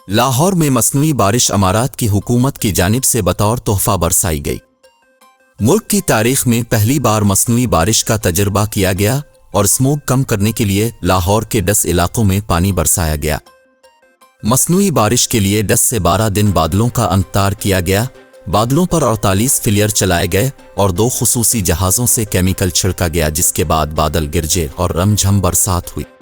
لاہور میں مصنوعی بارش امارات کی حکومت کی جانب سے بطور تحفہ برسائی گئی۔ ملک کی تاریخ میں پہلی بار مصنوعی بارش کا تجربہ کیا گیا اور اسموگ کم کرنے کے لیے لاہور کے 10 علاقوں میں پانی برسایا گیا۔ مصنوعی بارش کے لیے 10 سے 12 دن بادلوں کا انتظار کیا گیا۔ بادلوں پر 48 فلیئر چلائے گئے اور 2 خصوصی جہازوں سے کیمیکل چھڑکا گیا، جس کے بعد بادل گرجے اور رم جھم برسات ہوئی۔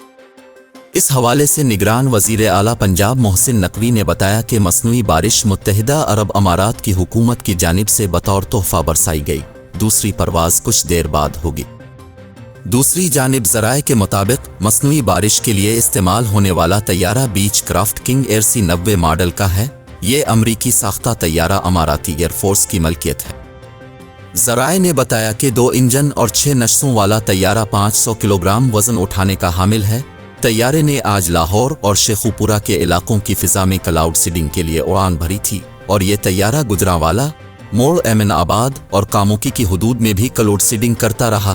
اس حوالے سے نگران وزیر اعلیٰ پنجاب محسن نقوی نے بتایا کہ مصنوعی بارش متحدہ عرب امارات کی حکومت کی جانب سے بطور تحفہ برسائی گئی۔ دوسری پرواز کچھ دیر بعد ہوگی۔ دوسری جانب ذرائع کے مطابق مصنوعی بارش کے لیے استعمال ہونے والا طیارہ بیچ کرافٹ کنگ ایئر سی 90 ماڈل کا ہے۔ یہ امریکی ساختہ طیارہ اماراتی ایئر فورس کی ملکیت ہے۔ ذرائع نے بتایا کہ 2 انجن اور 6 نشوں والا طیارہ 500 کلوگرام وزن اٹھانے کا حامل ہے۔ طیارے نے آج لاہور اور شیخوپورہ کے علاقوں کی فضا میں کلاؤڈ سیڈنگ کے لیے اڑان بھری تھی، اور یہ طیارہ گجرانوالہ، موڑ، ایمن آباد اور کاموکی کی حدود میں بھی کلاؤڈ سیڈنگ کرتا رہا۔